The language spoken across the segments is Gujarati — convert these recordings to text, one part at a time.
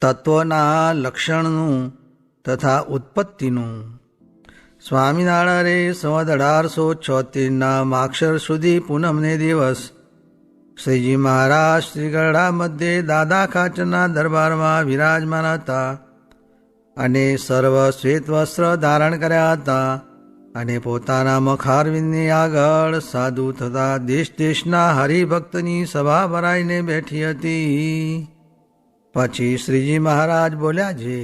તત્વના લક્ષણનું તથા ઉત્પત્તિનું. સ્વામિનારાયણે સંવત 1876 માક્ષર સુધી પૂનમને દિવસ શ્રીજી મહારાજ શ્રી ગરડા મધ્યે દાદા ખાચરના દરબારમાં વિરાજમાન હતા અને સર્વ શ્વેત વસ્ત્ર ધારણ કર્યા હતા અને પોતાના મખારવિંદની આગળ સાધુ તથા દેશ દેશના હરિભક્તની સભા ભરાઈને બેઠી હતી. પછી શ્રીજી મહારાજ બોલ્યા છે,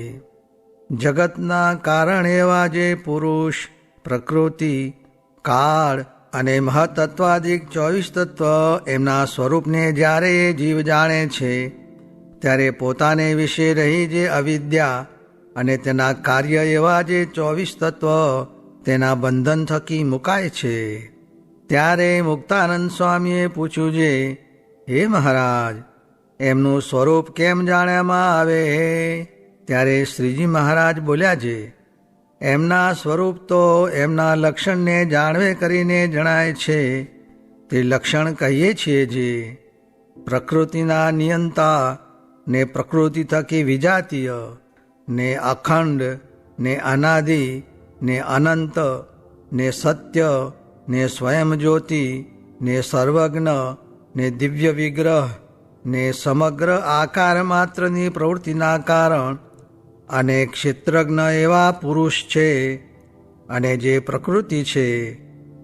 જગતના કારણ એવા જે પુરુષ, પ્રકૃતિ, કાળ અને મહતત્વાદિક 24 તત્વ એમના સ્વરૂપને જ્યારે એ જીવ જાણે છે ત્યારે પોતાને વિશે રહી જે અવિદ્યા અને તેના કાર્ય એવા જે 24 તત્વ તેના બંધન થકી મુકાય છે. ત્યારે મુક્તાનંદ સ્વામીએ પૂછ્યું છે, હે મહારાજ, એમનું સ્વરૂપ કેમ જાણવામાં આવે? ત્યારે શ્રીજી મહારાજ બોલ્યા છે, એમના સ્વરૂપ તો એમના લક્ષણને જાણવે કરીને જણાય છે. તે લક્ષણ કહીએ છીએ જે પ્રકૃતિના નિયંતા ને પ્રકૃતિ થકી વિજાતીય ને અખંડ ને અનાદિ ને અનંત ને સત્ય ને સ્વયં જ્યોતિ ને સર્વજ્ઞ ને દિવ્ય વિગ્રહ ને સમગ્ર આકાર માત્રની પ્રવૃત્તિના કારણ અને ક્ષેત્રજ્ઞ એવા પુરુષ છે. અને જે પ્રકૃતિ છે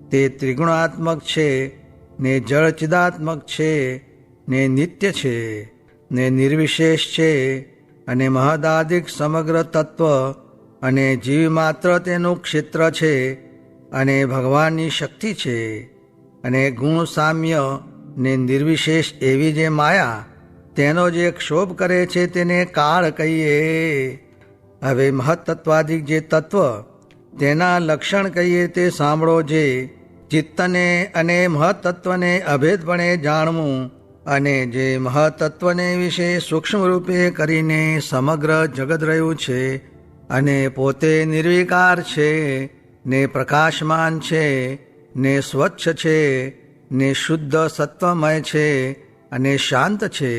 તે ત્રિગુણાત્મક છે ને જળચિદાત્મક છે ને નિત્ય છે ને નિર્વિશેષ છે અને મહદાદિક સમગ્ર તત્વ અને જીવ માત્ર તેનું ક્ષેત્ર છે અને ભગવાનની શક્તિ છે અને ગુણ સામ્ય ને નિર્વિશેષ એવી જે માયા તેનો જે ક્ષોભ કરે છે તેને કાળ કહીએ. હવે મહત્તત્વાદિક જે તત્વ તેના લક્ષણ કહીએ તે સાંભળો. જે ચિત્તને અને મહત્તત્વને અભેદપણે જાણવું અને જે મહત્તત્વને વિશે સૂક્ષ્મ રૂપે કરીને સમગ્ર જગત રહ્યું છે અને પોતે નિર્વિકાર છે ને પ્રકાશમાન છે ને સ્વચ્છ છે ને શુદ્ધ સત્વમય છે અને શાંત છે.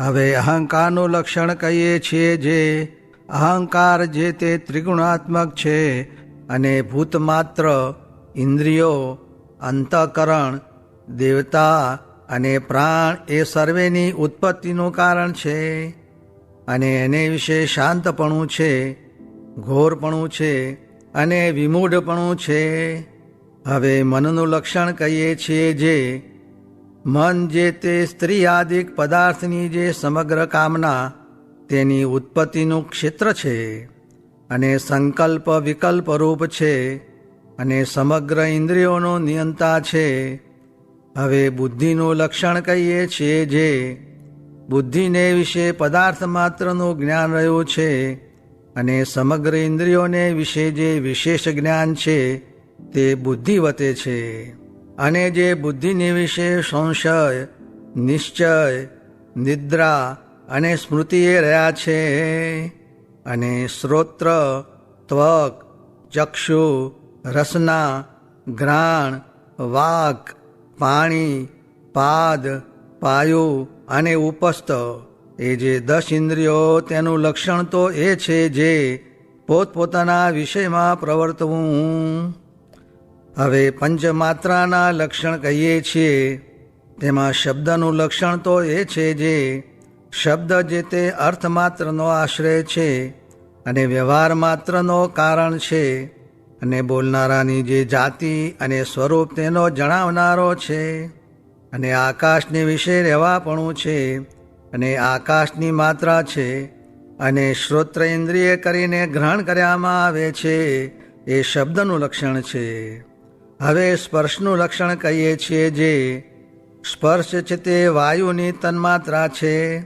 હવે અહંકારનું લક્ષણ કહીએ છીએ જે અહંકાર જે તે ત્રિગુણાત્મક છે અને ભૂતમાત્ર, ઇન્દ્રિયો, અંતઃકરણ, દેવતા અને પ્રાણ એ સર્વેની ઉત્પત્તિનું કારણ છે અને એને વિશે શાંતપણું છે, ઘોરપણું છે અને વિમૂઢપણું છે. હવે મનનું લક્ષણ કહીએ છીએ જે મન જે તે સ્ત્રી આદિક પદાર્થની જે સમગ્ર કામના તેની ઉત્પત્તિનું ક્ષેત્ર છે અને સંકલ્પ વિકલ્પ રૂપ છે અને સમગ્ર ઇન્દ્રિયોનો નિયંતા છે. હવે બુદ્ધિનું લક્ષણ કહીએ છીએ જે બુદ્ધિને વિશે પદાર્થ માત્રનું જ્ઞાન રહ્યું છે અને સમગ્ર ઇન્દ્રિયોને વિશે જે વિશેષ જ્ઞાન છે તે બુદ્ધિવતે છે. અને જે બુદ્ધિને વિશે સંશય, નિશ્ચય, નિદ્રા અને સ્મૃતિએ રહ્યા છે. અને શ્રોત્ર, ત્વક, ચક્ષુ, રસના, ઘ્રાણ, વાક, પાણી, પાદ, પાયુ અને ઉપસ્થ એ જે 10 ઇન્દ્રિયો તેનું લક્ષણ તો એ છે જે પોતપોતાના વિષયમાં પ્રવર્તવું. હવે પંચમાત્રાના લક્ષણ કહીએ છીએ તેમાં શબ્દનું લક્ષણ તો એ છે જે શબ્દ જે તે અર્થમાત્રનો આશ્રય છે અને વ્યવહાર માત્રનો કારણ છે અને બોલનારાની જે જાતિ અને સ્વરૂપ તેનો જણાવનારો છે અને આકાશને વિશે રહેવાપણું છે અને આકાશની માત્રા છે અને શ્રોત્ર ઇન્દ્રિય કરીને ગ્રહણ કરવામાં આવે છે એ શબ્દનું લક્ષણ છે. હવે સ્પર્શનું લક્ષણ કહીએ છીએ જે સ્પર્શ છે તે વાયુની તન્માત્રા છે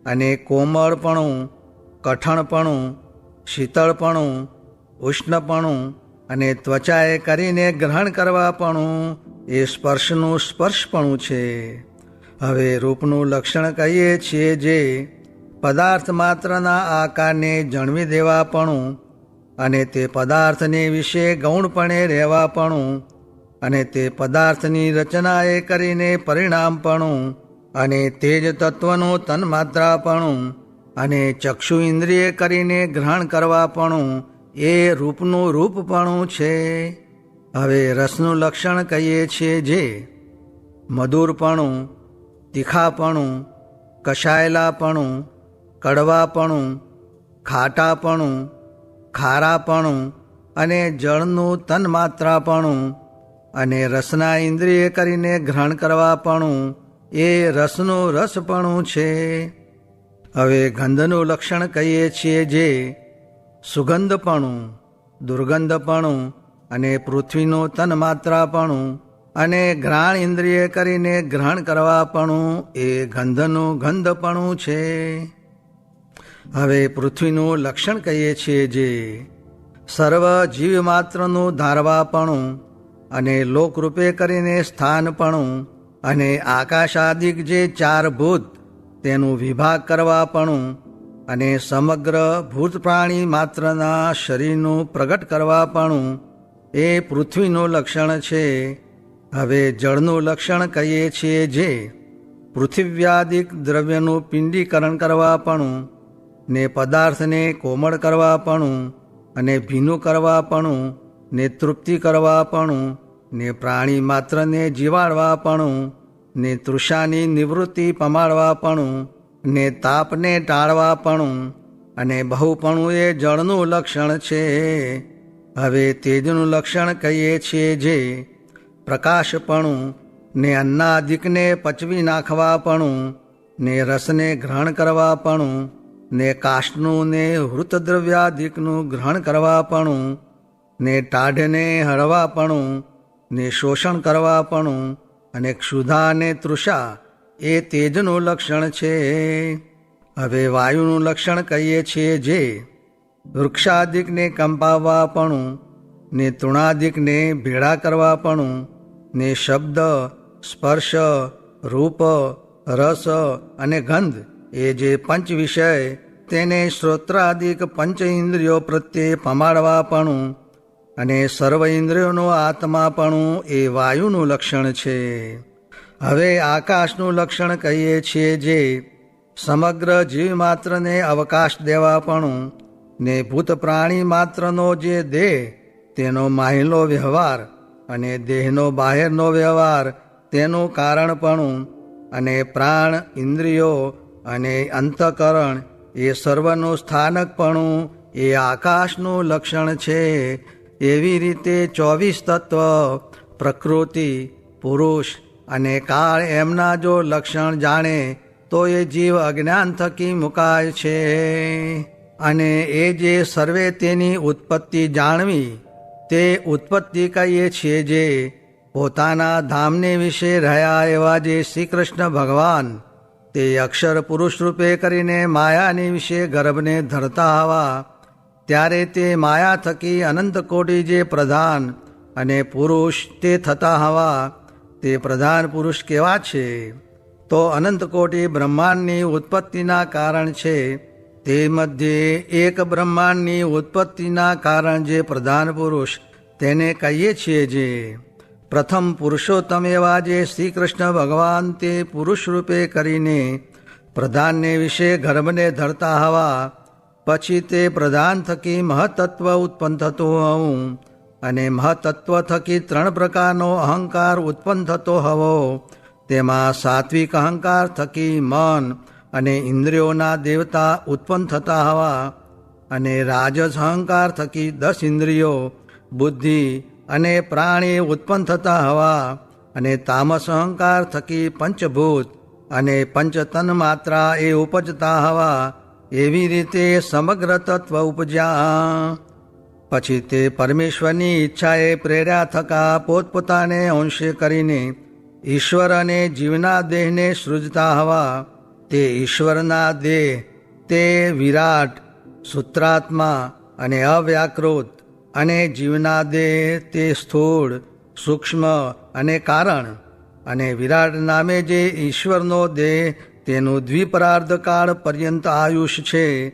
અને કોમળપણું, કઠણપણું, શીતળપણું, ઉષ્ણપણું અને ત્વચાએ કરીને ગ્રહણ કરવાપણું એ સ્પર્શનું સ્પર્શપણું છે. હવે રૂપનું લક્ષણ કહીએ છીએ જે પદાર્થ માત્રના આકારને જણવી દેવાપણું અને તે પદાર્થને વિશે ગૌણપણે રહેવાપણું અને તે પદાર્થની રચનાએ કરીને પરિણામપણું અને તેજ તત્વનું તન્માત્રાપણું અને ચક્ષુ ઇન્દ્રિય કરીને ગ્રહણ કરવાપણું એ રૂપનું રૂપપણું છે. હવે રસનું લક્ષણ કહીએ છીએ જે મધુરપણું, તીખાપણું, કષાયેલાપણું, કડવાપણું, ખાટાપણું, ખારાપણું અને જળનું તન્માત્રાપણું અને રસના ઇન્દ્રિય કરીને ગ્રહણ કરવાપણું એ રસનું રસપણું છે. હવે ગંધનું લક્ષણ કહીએ છીએ જે સુગંધપણું, દુર્ગંધપણું અને પૃથ્વીનું તન્માત્રાપણું અને ઘ્રાણ ઇન્દ્રિય કરીને ગ્રહણ કરવાપણું એ ગંધનું ગંધપણું છે. હવે પૃથ્વીનું લક્ષણ કહીએ છીએ જે સર્વ જીવ માત્રનું ધારવાપણું અને લોકરૂપે કરીને સ્થાનપણું અને આકાશાદિક જે 4 ભૂત તેનું વિભાગ કરવાપણું અને સમગ્ર ભૂત પ્રાણી માત્રના શરીરનું પ્રગટ કરવાપણું એ પૃથ્વીનું લક્ષણ છે. હવે જળનું લક્ષણ કહીએ છીએ જે પૃથિવ્યાદિક દ્રવ્યનું પિંડીકરણ કરવાપણું ને પદાર્થને કોમળ કરવાપણું અને ભીનું કરવાપણું ને તૃપ્તિ કરવાપણું ને પ્રાણી માત્રને જીવાડવાપણું ને તૃષાની નિવૃત્તિ પમાડવાપણું ને તાપને ટાળવાપણું અને બહુપણું એ જળનું લક્ષણ છે. હવે તેજનું લક્ષણ કહીએ છીએ જે પ્રકાશપણું ને અન્નાદિકને પચવી નાખવાપણું ને રસને ગ્રહણ કરવાપણું ને કાષ્ટનું ને હૃતદ્રવ્યાદિકનું ગ્રહણ કરવાપણું ને ટાઢને હળવાપણું ને શોષણ કરવાપણું અને ક્ષુધા ને તૃષા એ તેજનું લક્ષણ છે. હવે વાયુનું લક્ષણ કહીએ છીએ જે વૃક્ષાદિકને કંપાવવાપણું ને તૃણાદિકને ભેળા કરવાપણું ને શબ્દ, સ્પર્શ, રૂપ, રસ અને ગંધ એ જે પંચ વિષય તેને શ્રોત્રાદિક પંચ ઇન્દ્રિયો પ્રત્યે પમાડવાપણું અને સર્વ ઇન્દ્રિયોનો આત્માપણું એ વાયુનું લક્ષણ છે. હવે આકાશનું લક્ષણ કહીએ છીએ જે સમગ્ર જીવ માત્રને અવકાશ દેવાપણું ને ભૂત પ્રાણી માત્રનો જે દેહ તેનો માહિલો વ્યવહાર અને દેહનો બાહેરનો વ્યવહાર તેનું કારણપણું અને પ્રાણ, ઇન્દ્રિયો અને અંતઃકરણ એ સર્વનું સ્થાનકપણું એ આકાશનું લક્ષણ છે. એવી રીતે 24 તત્વ, પ્રકૃતિ, પુરુષ અને કાળ એમના જો લક્ષણ જાણે તો એ જીવ અજ્ઞાન થકી મુકાય છે. અને એ જે સર્વે તેની ઉત્પત્તિ જાણવી તે ઉત્પત્તિ કહીએ છીએ જે પોતાના ધામને વિશે રહ્યા એવા જે શ્રી કૃષ્ણ ભગવાન તે અક્ષર પુરુષ રૂપે કરીને માયાની વિશે ગર્ભને ધરતા હવા ત્યારે તે માયા થકી અનંત કોટી જે પ્રધાન અને પુરુષ તે થતા હવા તે પ્રધાન પુરુષ કેવા છે તો અનંત કોટી બ્રહ્માંડની ઉત્પત્તિના કારણ છે. તે મધ્યે એક બ્રહ્માંડની ઉત્પત્તિના કારણ જે પ્રધાન પુરુષ તેને કહીએ છીએ જે પ્રથમ પુરુષોત્તમ એવા જે શ્રી કૃષ્ણ ભગવાન તે પુરુષ રૂપે કરીને પ્રધાનને વિશે ગર્ભને ધરતા હવા પછી તે પ્રધાન થકી મહતત્વ ઉત્પન્ન થતું હોવું અને મહતત્વ થકી 3 પ્રકારનો અહંકાર ઉત્પન્ન થતો હોવો તેમાં સાત્વિક અહંકાર થકી મન અને ઇન્દ્રિયોના દેવતા ઉત્પન્ન થતા હવા અને રાજસ અહંકાર થકી 10 ઇન્દ્રિયો, બુદ્ધિ અને પ્રાણી ઉત્પન્ન થતા હવા અને તામસ અહંકાર થકી પંચભૂત અને પંચતન માત્રા એ ઉપજતા હવા. એવી રીતે સમગ્ર તત્વ ઉપજ્યા. પછી તે પરમેશ્વરની ઈચ્છાએ પ્રેર્યા થકા પોતપોતાને અંશે કરીને ઈશ્વર અને જીવના દેહને સૃજતા હવા. તે ઈશ્વરના દેહ તે વિરાટ, સૂત્રાત્મા અને અવ્યાકૃત અને જીવના દેહ તે સ્થૂળ, સૂક્ષ્મ અને કારણ અને વિરાટ નામે જે ઈશ્વરનો દેહ તેનું દ્વિપરાર્ધ કાળ પર્યંત આયુષ છે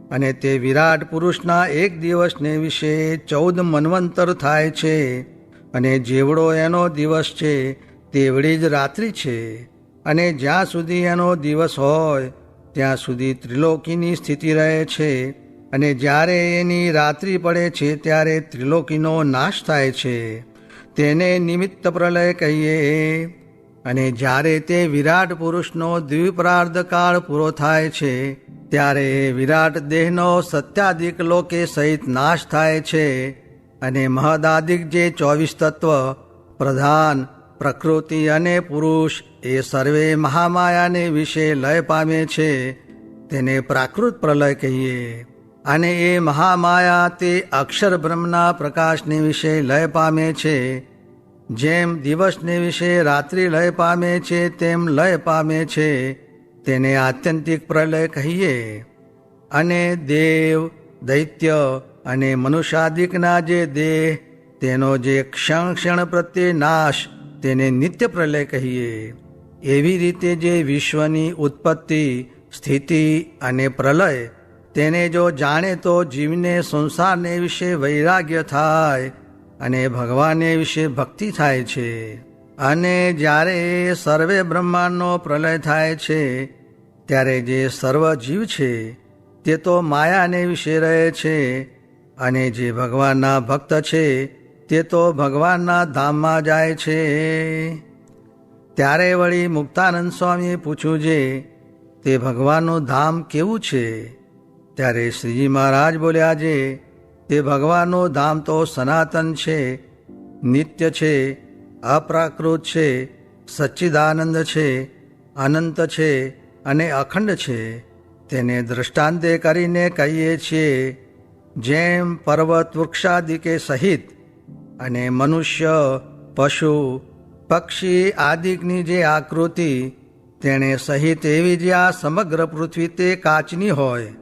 અને તે વિરાટ પુરુષના એક દિવસને વિશે 14 મન્વંતર થાય છે અને જેવડો એનો દિવસ છે તેવડી જ રાત્રિ છે અને જ્યાં સુધી એનો દિવસ હોય ત્યાં સુધી ત્રિલોકીની સ્થિતિ રહે છે, અને જ્યારે એની રાત્રિ પડે છે ત્યારે ત્રિલોકીનો નાશ થાય છે. તેને નિમિત્ત પ્રલય કહીએ. અને જ્યારે તે વિરાટ પુરુષનો દ્વિપ્રાર્ધ કાળ પૂરો થાય છે ત્યારે વિરાટ દેહનો સત્યાધિક લોકે સહિત નાશ થાય છે. અને મહદાદિક જે 24 તત્વ, પ્રધાન, પ્રકૃતિ અને પુરુષ એ સર્વે મહામાયાને વિશે લય પામે છે, તેને પ્રાકૃત પ્રલય કહીએ. અને એ મહામાયા તે અક્ષર બ્રહ્મના પ્રકાશને વિશે લય પામે છે. જેમ દિવસને વિશે રાત્રિ લય પામે છે તેમ લય પામે છે, તેને આત્યંતિક પ્રલય કહીએ. અને દેવ, દૈત્ય અને મનુષ્યાદિકના જે દેહ, તેનો જે ક્ષણ ક્ષણ પ્રત્યે નાશ, તેને નિત્ય પ્રલય કહીએ. એવી રીતે જે વિશ્વની ઉત્પત્તિ, સ્થિતિ અને પ્રલય, તેને જો જાણે તો જીવને સંસારને વિશે વૈરાગ્ય થાય અને ભગવાનને વિશે ભક્તિ થાય છે. અને જ્યારે સર્વે બ્રહ્માંડનો પ્રલય થાય છે ત્યારે જે સર્વ જીવ છે તે તો માયાને વિશે રહે છે, અને જે ભગવાનના ભક્ત છે તે તો ભગવાનના ધામમાં જાય છે. ત્યારે વળી મુક્તાનંદ સ્વામીએ પૂછ્યું છે, તે ભગવાનનું ધામ કેવું છે? ત્યારે શ્રીજી મહારાજ બોલ્યા છે, તે ભગવાનનું ધામ તો સનાતન છે, નિત્ય છે, અપ્રાકૃત છે, સચ્ચિદાનંદ છે, અનંત છે અને અખંડ છે. તેને દૃષ્ટાંતે કરીને કહીએ છીએ. જેમ પર્વત વૃક્ષાદિકે સહિત અને મનુષ્ય, પશુ, પક્ષી આદિકની જે આકૃતિ તેણે સહિત એવી જે આ સમગ્ર પૃથ્વી તે કાચની હોય,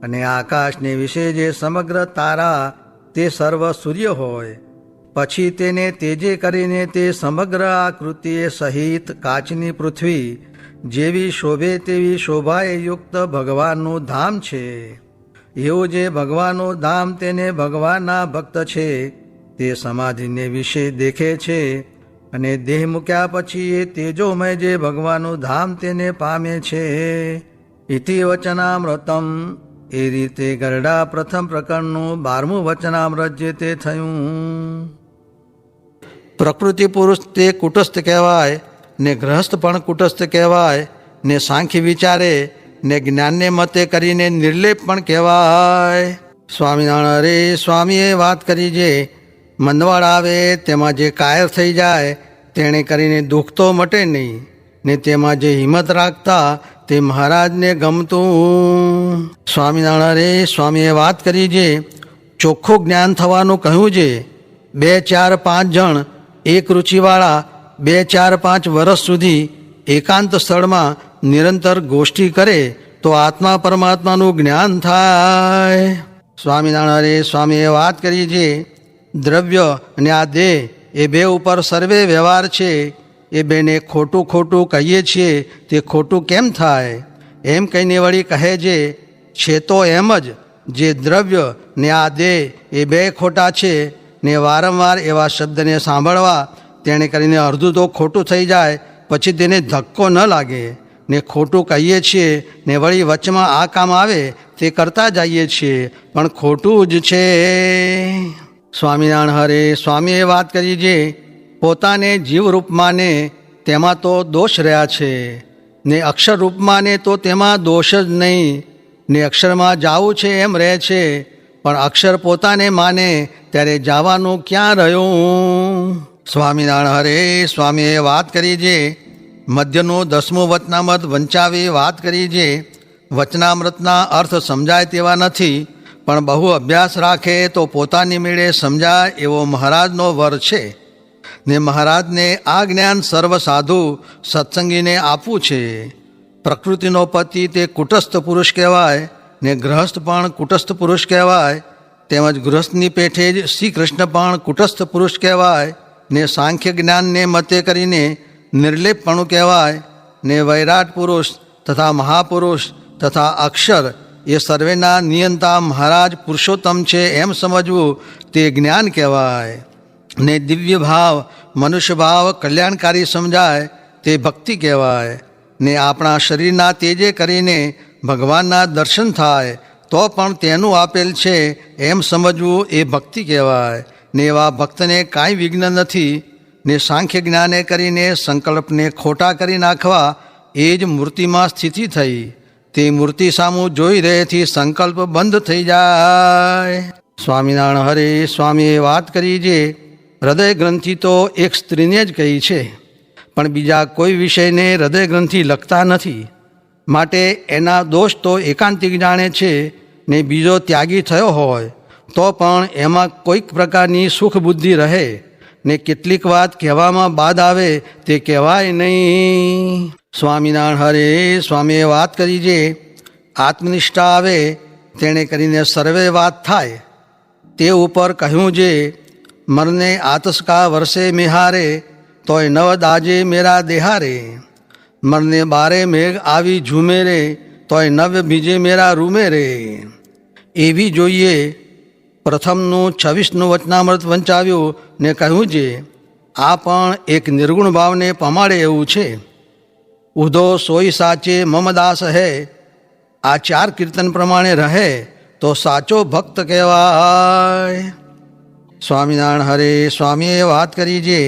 અને આકાશને વિશે જે સમગ્ર તારા તે સર્વ સૂર્ય હોય, પછી તેને તેજે કરીને તે સમગ્ર આકૃતિએ સહિત કાચની પૃથ્વી જેવી શોભે તેવી શોભાએ યુક્ત ભગવાનનું ધામ છે. એવું જે ભગવાનનું ધામ તેને ભગવાનના ભક્ત છે તે સમાધિને વિશે દેખે છે, અને દેહ મૂક્યા પછી એ તેજોમય જે ભગવાનનું ધામ તેને પામે છે. ઇતિ વચનામૃતમ. એ રીતે ગરડા પ્રથમ પ્રકરણનું 12મું વચનામૃત જે તે થયું. પ્રકૃતિ પુરુષ તે કુટસ્થ કહેવાય, ને ગ્રહસ્થ પણ કુટસ્થ કહેવાય, ને સાંખ્ય વિચારે ને જ્ઞાનને મતે કરીને નિર્લેપ પણ કહેવાય. સ્વામિનારાયણ રે સ્વામીએ વાત કરી જે મંદવાડ આવે તેમાં જે કાયર થઈ જાય તેણે કરીને દુઃખ તો મટે નહીં, ને તેમાં જે હિંમત રાખતા તે મહારાજને ગમતું. સ્વામિનારાયણ રે સ્વામીએ વાત કરી જે ચોખ્ખું જ્ઞાન થવાનું કહ્યું છે. 2, 4, 5 જણ એક રુચિવાળા 2, 4, 5 વર્ષ સુધી એકાંત સ્થળમાં નિરંતર ગોષ્ઠી કરે તો આત્મા પરમાત્માનું જ્ઞાન થાય. સ્વામિનારાયણ રે સ્વામીએ વાત કરી છે. દ્રવ્ય અને આ દેહ એ બે ઉપર સર્વે વ્યવહાર છે. એ બેને ખોટું ખોટું કહીએ છીએ તે ખોટું કેમ થાય? એમ કહીને વળી કહે છે તો એમ જ જે દ્રવ્ય ને આ દેહ એ બે ખોટા છે, ને વારંવાર એવા શબ્દને સાંભળવા તેણે કરીને અડધું તો ખોટું થઈ જાય, પછી તેને ધક્કો ન લાગે. ને ખોટું કહીએ છીએ ને વળી વચમાં આ કામ આવે તે કરતા જઈએ છીએ, પણ ખોટું જ છે. સ્વામિનારાયણ હરે સ્વામીએ વાત કરી છે. પોતાને જીવરૂપમાં ને તેમાં તો દોષ રહ્યા છે, ને અક્ષર રૂપમાં ને તો તેમાં દોષ જ નહીં, ને અક્ષરમાં જાવું છે એમ રહે છે, પણ અક્ષર પોતાને માને ત્યારે જવાનું ક્યાં રહ્યું? સ્વામિનારાયણ હરે સ્વામીએ વાત કરી છે. મધ્યનું 10મું વચનામૃત વંચાવી વાત કરી છે. વચનામૃતના અર્થ સમજાય તેવા નથી, પણ બહુ અભ્યાસ રાખે તો પોતાની મેળે સમજાય એવો મહારાજનો વર છે. ને મહારાજને આ જ્ઞાન સર્વ સાધુ સત્સંગીને આપવું છે. પ્રકૃતિનો પતિ તે કુટસ્થ પુરુષ કહેવાય, ને ગ્રહસ્થ પણ કુટસ્થ પુરુષ કહેવાય. તેમજ ગૃહસ્થની પેઠે જ શ્રી કૃષ્ણ પણ કુટસ્થ પુરુષ કહેવાય. ને સાંખ્ય જ્ઞાનને મતે કરીને નિર્લેપપણું કહેવાય. ને વૈરાટ પુરુષ તથા મહાપુરુષ તથા અક્ષર એ સર્વેના નિયંતા મહારાજ પુરુષોત્તમ છે એમ સમજવું તે જ્ઞાન કહેવાય. ને દિવ્ય ભાવ, મનુષ્ય ભાવ કલ્યાણકારી સમજાય તે ભક્તિ કહેવાય. ને આપણા શરીરના તેજે કરીને ભગવાનના દર્શન થાય તો પણ તેનું આપેલ છે એમ સમજવું એ ભક્તિ કહેવાય. ને એવા ભક્તને કાંઈ વિઘ્ન નથી. ને સાંખ્ય જ્ઞાને કરીને સંકલ્પને ખોટા કરી નાખવા એ જ મૂર્તિમાં સ્થિતિ થઈ. તે મૂર્તિ સામું જોઈ રહેથી સંકલ્પ બંધ થઈ જાય. સ્વામિનારાયણ હરે સ્વામીએ વાત કરી જે હૃદય ગ્રંથિ તો એક સ્ત્રીને જ કહી છે, પણ બીજા કોઈ વિષયને હૃદય ગ્રંથિ લખતા નથી. માટે એના દોષ તો એકાંતિક જાણે છે. ને બીજો ત્યાગી થયો હોય તો પણ એમાં કોઈક પ્રકારની સુખ બુદ્ધિ રહે. ને કેટલીક વાત કહેવામાં બાદ આવે તે કહેવાય નહીં. સ્વામિનારાયણ હરે સ્વામીએ વાત કરી જે આત્મનિષ્ઠા આવે તેણે કરીને સર્વે વાત થાય. તે ઉપર કહ્યું જે મરને આતસકા વર્ષે મેહારે તોય નવ દાજે મેરા દેહારે. મરને બારે મેઘ આવી ઝૂમે રે તોય નવ બીજે મેરા રૂમે રે. એવી જોઈએ પ્રથમનું 26નું વચનામૃત વંચાવ્યું ને કહ્યું છે આ પણ એક નિર્ગુણ ભાવને પમાડે એવું છે. ઉધો સોઈ સાચે મમ દાસ હે. આ 4 કીર્તન પ્રમાણે રહે તો સાચો ભક્ત કહેવાય. સ્વામિનારાયણ હરે સ્વામીએ વાત કરી જે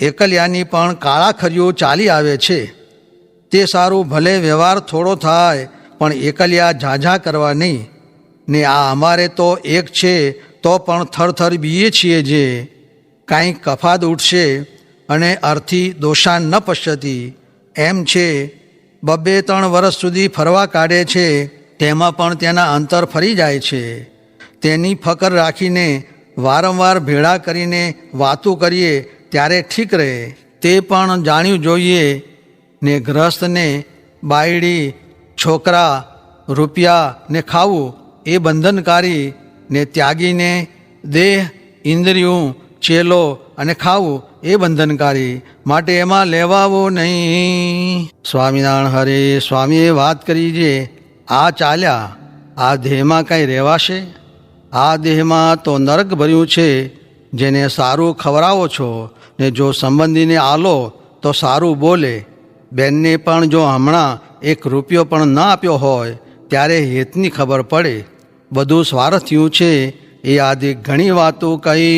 એકલિયાની પણ કાળા ખરીઓ ચાલી આવે છે. તે સારું ભલે વ્યવહાર થોડો થાય પણ એકલિયા ઝાઝા કરવા નહીં. ને આ અમારે તો એક છે તો પણ થરથર બીએ છીએ જે કાંઈ કફાદ ઉઠશે અને અર્થી દોષાન ન પશ્યતી એમ છે. 2-3 વર્ષ સુધી ફરવા કાઢે છે તેમાં પણ તેના અંતર ફરી જાય છે. તેની ફકર રાખીને વારંવાર ભેળા કરીને વાતો કરીએ ત્યારે ઠીક રહે. તે પણ જાણ્યું જોઈએ. ને ગ્રહસ્થને બાયડી છોકરા રૂપિયા ને ખાવું એ બંધનકારી. ને ત્યાગીને દેહ ઇન્દ્રિયું ચેલો અને ખાવું એ બંધનકારી. માટે એમાં લેવાવો નહીં. સ્વામિનારાયણ હરે સ્વામીએ વાત કરી જે આ ચાલ્યા આ દેહમાં કાંઈ રહેવાશે. આ દેહમાં તો નરક ભર્યું છે. જેને સારું ખવડાવો છો ને જો સંબંધીને આલો તો સારું બોલે. બેનને પણ જો હમણાં 1 રૂપિયો પણ ન આપ્યો હોય ત્યારે હેતની ખબર પડે. બધું સ્વાર્થિયું છે એ આદિ ઘણી વાતો કહી.